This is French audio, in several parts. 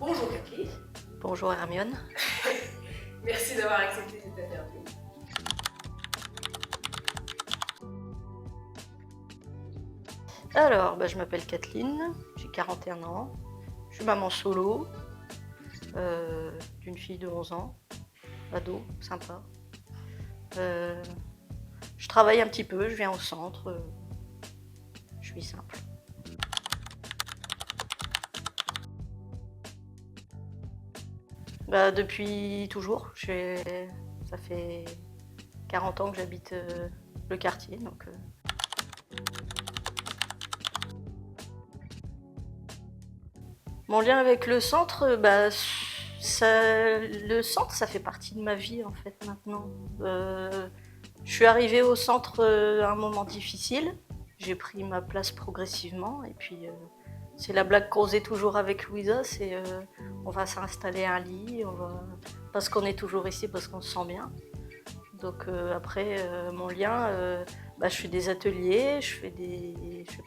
Bonjour Kathleen. Bonjour Hermione. Merci d'avoir accepté cette interview. Alors, je m'appelle Kathleen, j'ai 41 ans, je suis maman solo d'une fille de 11 ans, ado, sympa. Je travaille un petit peu, je viens au centre, je suis simple. Depuis toujours, ça fait 40 ans que j'habite le quartier. Mon lien avec le centre, le centre, ça fait partie de ma vie en fait maintenant. Je suis arrivée au centre à un moment difficile, j'ai pris ma place progressivement et puis c'est la blague qu'on faisait toujours avec Louisa, c'est on va s'installer un lit, parce qu'on est toujours ici, parce qu'on se sent bien. Donc après, mon lien, je fais des ateliers, je fais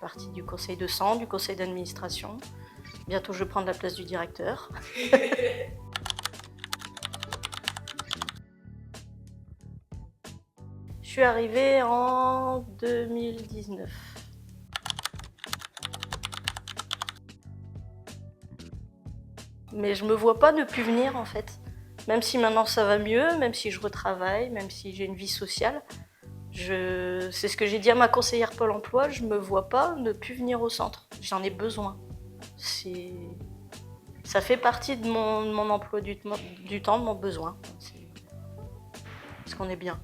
partie du conseil de centre, du conseil d'administration. Bientôt, je vais prendre la place du directeur. Je suis arrivée en 2019. Mais je me vois pas ne plus venir en fait. Même si maintenant ça va mieux, même si je retravaille, même si j'ai une vie sociale. C'est ce que j'ai dit à ma conseillère Pôle emploi, je me vois pas ne plus venir au centre. J'en ai besoin. Ça fait partie de mon emploi du temps, de mon besoin. Parce qu'on est bien.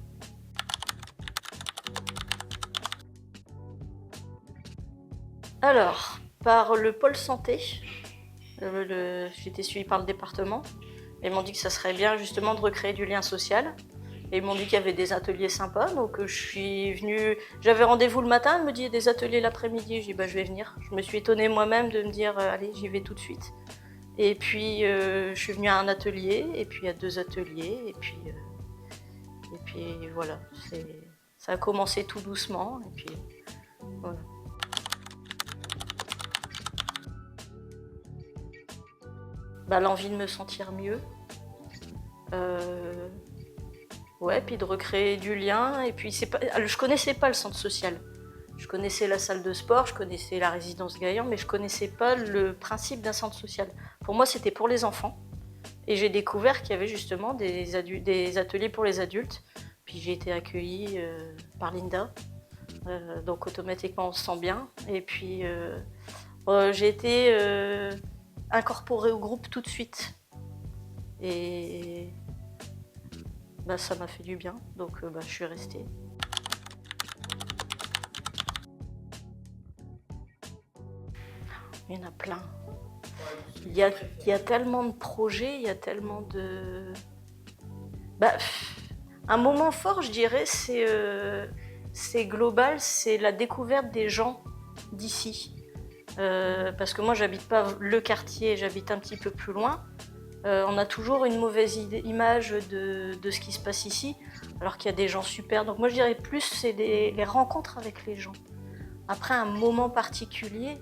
Alors, par le pôle santé, j'ai été suivie par le département. Ils m'ont dit que ça serait bien justement de recréer du lien social. Et ils m'ont dit qu'il y avait des ateliers sympas, donc je suis venue. J'avais rendez-vous le matin, elle me dit des ateliers l'après-midi. J'ai dit je vais venir. Je me suis étonnée moi-même de me dire allez, j'y vais tout de suite. Et puis je suis venue à un atelier, et puis à 2 ateliers, et puis voilà. Ça a commencé tout doucement, et puis voilà. L'envie de me sentir mieux. Ouais, puis de recréer du lien. Et puis je connaissais pas le centre social. Je connaissais la salle de sport, je connaissais la résidence Gaillan, mais je connaissais pas le principe d'un centre social. Pour moi, c'était pour les enfants. Et j'ai découvert qu'il y avait justement des ateliers pour les adultes. Puis j'ai été accueillie par Linda. Donc automatiquement, on se sent bien. Et puis j'ai été incorporée au groupe tout de suite. Et ça m'a fait du bien, donc je suis restée. Il y en a plein. Il y a tellement de projets, il y a tellement de... un moment fort, je dirais, c'est global, c'est la découverte des gens d'ici. Parce que moi, j'habite pas le quartier, j'habite un petit peu plus loin. On a toujours une mauvaise image de ce qui se passe ici, alors qu'il y a des gens super. Donc moi je dirais plus c'est les rencontres avec les gens. Après un moment particulier,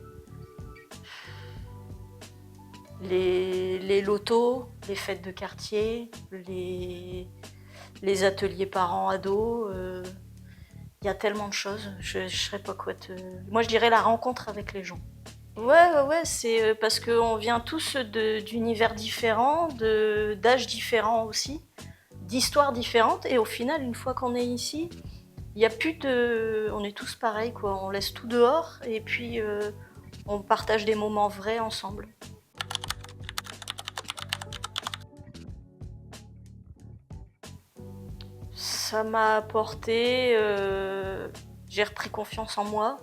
les lotos, les fêtes de quartier, les ateliers parents-ados, il y a tellement de choses, je ne saurais pas quoi te... Moi je dirais la rencontre avec les gens. Ouais, c'est parce qu'on vient tous d'univers différents, d'âges différents aussi, d'histoires différentes, et au final, une fois qu'on est ici, il n'y a plus de... On est tous pareils, quoi. On laisse tout dehors, et puis on partage des moments vrais ensemble. Ça m'a apporté... j'ai repris confiance en moi.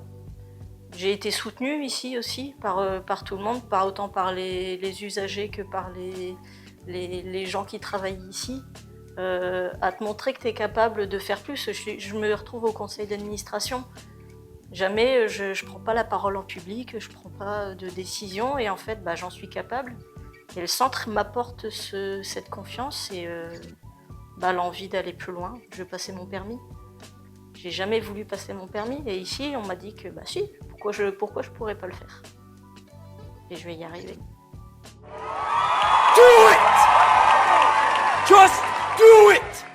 J'ai été soutenue ici aussi par tout le monde, pas autant par les usagers que par les gens qui travaillent ici. À te montrer que tu es capable de faire plus. Je me retrouve au conseil d'administration. Jamais je ne prends pas la parole en public, je ne prends pas de décision et en fait j'en suis capable. Et le centre m'apporte cette confiance et l'envie d'aller plus loin. Je veux passer mon permis. J'ai jamais voulu passer mon permis et ici on m'a dit que si, pourquoi je pourrais pas le faire. Et je vais y arriver. Do it! Just do it!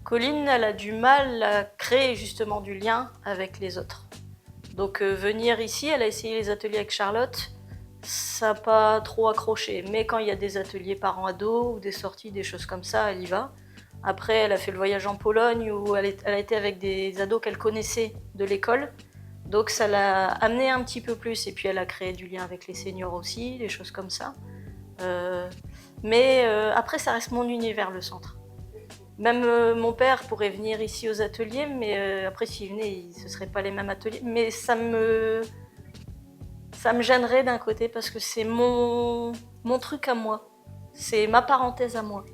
Colline, elle a du mal à créer justement du lien avec les autres. Donc venir ici, elle a essayé les ateliers avec Charlotte, ça n'a pas trop accroché. Mais quand il y a des ateliers parents-ados ou des sorties, des choses comme ça, elle y va. Après, elle a fait le voyage en Pologne où elle a été avec des ados qu'elle connaissait de l'école. Donc ça l'a amené un petit peu plus. Et puis elle a créé du lien avec les seniors aussi, des choses comme ça. Mais après, ça reste mon univers, le centre. Même mon père pourrait venir ici aux ateliers, mais après s'il venait, ce ne seraient pas les mêmes ateliers. Mais ça me gênerait d'un côté parce que c'est mon truc à moi. C'est ma parenthèse à moi.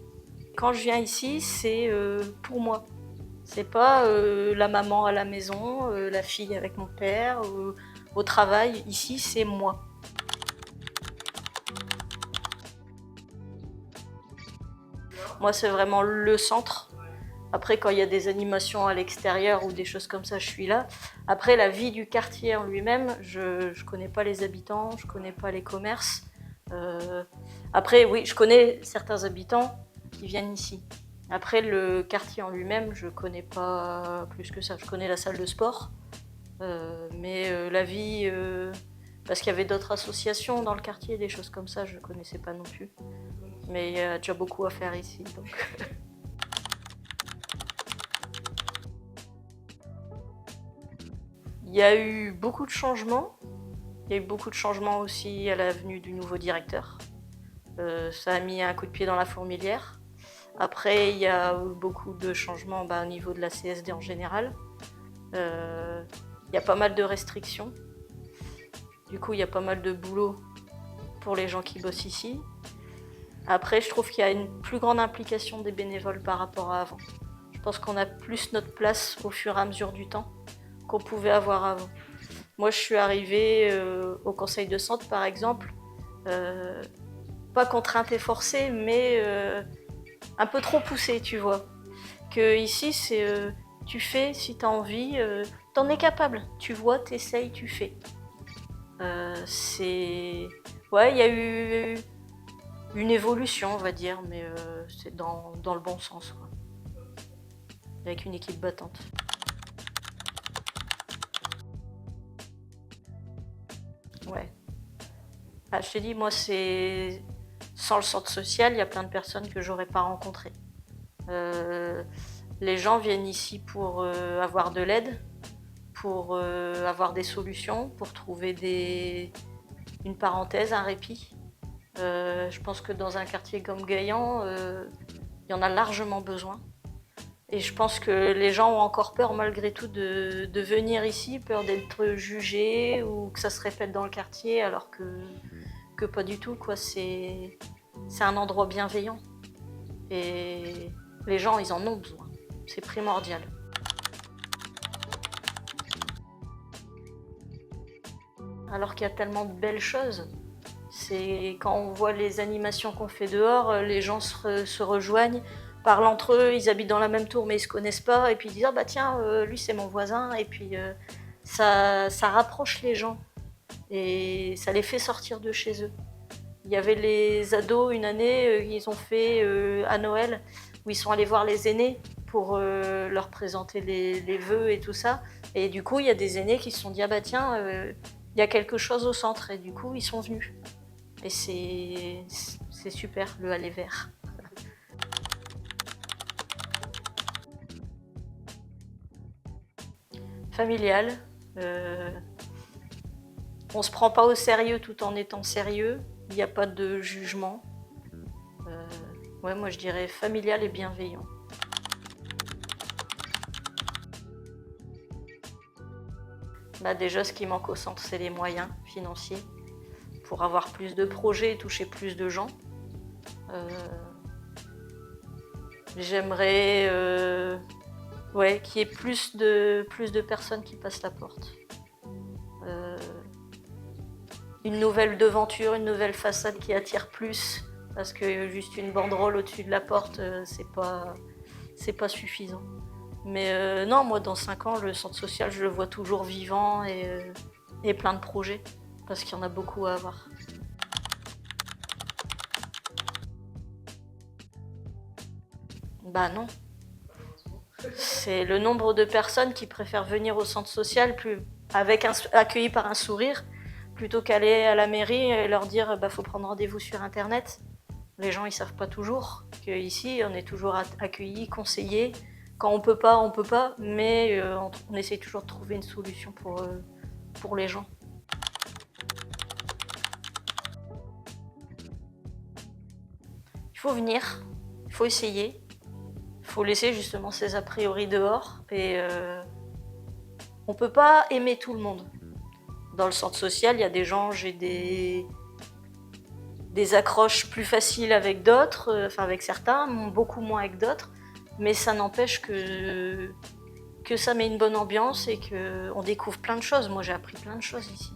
Quand je viens ici, c'est pour moi. C'est pas la maman à la maison, la fille avec mon père, au travail. Ici, c'est moi. Moi, c'est vraiment le centre. Après, quand il y a des animations à l'extérieur ou des choses comme ça, je suis là. Après, la vie du quartier en lui-même, je connais pas les habitants, je connais pas les commerces. Après, oui, je connais certains habitants qui viennent ici. Après, le quartier en lui-même, je connais pas plus que ça. Je connais la salle de sport, mais la vie, parce qu'il y avait d'autres associations dans le quartier, des choses comme ça, je connaissais pas non plus. Mais il y a déjà beaucoup à faire ici, donc. Il y a eu beaucoup de changements. Il y a eu beaucoup de changements aussi à la venue du nouveau directeur. Ça a mis un coup de pied dans la fourmilière. Après, il y a eu beaucoup de changements au niveau de la CSD en général. Il y a pas mal de restrictions. Du coup, il y a pas mal de boulot pour les gens qui bossent ici. Après, je trouve qu'il y a une plus grande implication des bénévoles par rapport à avant. Je pense qu'on a plus notre place au fur et à mesure du temps qu'on pouvait avoir avant. Moi, je suis arrivée au conseil de centre, par exemple, pas contrainte et forcée, mais un peu trop poussée, tu vois. Que ici, c'est tu fais si tu as envie, t'en es capable. Tu vois, t'essayes, tu fais. Ouais, il y a eu une évolution, on va dire, mais c'est dans le bon sens, quoi. Avec une équipe battante. Ouais. Je t'ai dit, moi, c'est sans le centre social, il y a plein de personnes que j'aurais pas rencontrées. Les gens viennent ici pour avoir de l'aide, pour avoir des solutions, pour trouver une parenthèse, un répit. Je pense que dans un quartier comme Gaillan, il y en a largement besoin. Et je pense que les gens ont encore peur malgré tout de venir ici, peur d'être jugés ou que ça se répète dans le quartier, alors que pas du tout, quoi. C'est un endroit bienveillant. Et les gens, ils en ont besoin. C'est primordial. Alors qu'il y a tellement de belles choses. C'est quand on voit les animations qu'on fait dehors, les gens se rejoignent, parlent entre eux, ils habitent dans la même tour mais ils se connaissent pas, et puis ils disent bah tiens, lui c'est mon voisin, et puis ça rapproche les gens et ça les fait sortir de chez eux. Il y avait les ados une année, ils ont fait à Noël, où ils sont allés voir les aînés pour leur présenter les vœux et tout ça, et du coup il y a des aînés qui se sont dit ah bah tiens, il y a quelque chose au centre, et du coup ils sont venus. Et c'est super, le aller vert. Familial. On se prend pas au sérieux tout en étant sérieux. Il n'y a pas de jugement. Ouais, moi je dirais familial et bienveillant. Déjà, ce qui manque au centre, c'est les moyens financiers pour avoir plus de projets et toucher plus de gens. J'aimerais qu'il y ait plus de personnes qui passent la porte. Une nouvelle devanture, une nouvelle façade qui attire plus, parce que juste une banderole au-dessus de la porte, c'est pas suffisant. Mais non, moi dans 5 ans, le centre social, je le vois toujours vivant et et plein de projets, parce qu'il y en a beaucoup à avoir. Bah non. C'est le nombre de personnes qui préfèrent venir au centre social accueillis par un sourire, plutôt qu'aller à la mairie et leur dire faut prendre rendez-vous sur internet. Les gens ils savent pas toujours qu'ici on est toujours accueillis, conseillés. Quand on peut pas, mais on essaie toujours de trouver une solution pour les gens. Il faut venir, il faut essayer. Il faut laisser justement ses a priori dehors et on peut pas aimer tout le monde. Dans le centre social, il y a des gens, j'ai des accroches plus faciles avec d'autres, avec certains, beaucoup moins avec d'autres, mais ça n'empêche que ça met une bonne ambiance et qu'on découvre plein de choses. Moi j'ai appris plein de choses ici.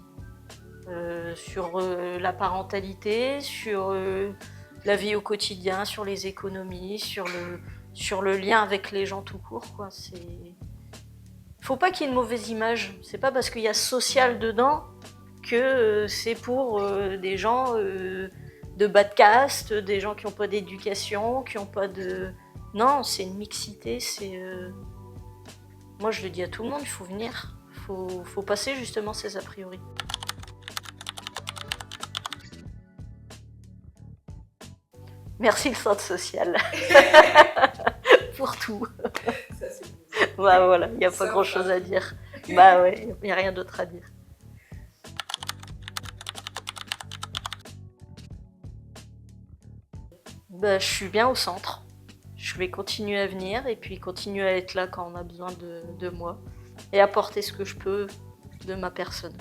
Sur la parentalité, sur la vie au quotidien, sur les économies, sur le lien avec les gens tout court, quoi. Faut pas qu'il y ait une mauvaise image. C'est pas parce qu'il y a social dedans que c'est pour des gens de bas de caste, des gens qui n'ont pas d'éducation, qui n'ont pas de... Non, c'est une mixité, Moi je le dis à tout le monde, il faut venir. Faut passer justement ces a priori. Merci le centre social. Pour tout. Ça, c'est bon. Bah voilà, il n'y a pas grand chose à dire. Bah ouais, il n'y a rien d'autre à dire. Bah, je suis bien au centre. Je vais continuer à venir et puis continuer à être là quand on a besoin de moi et apporter ce que je peux de ma personne.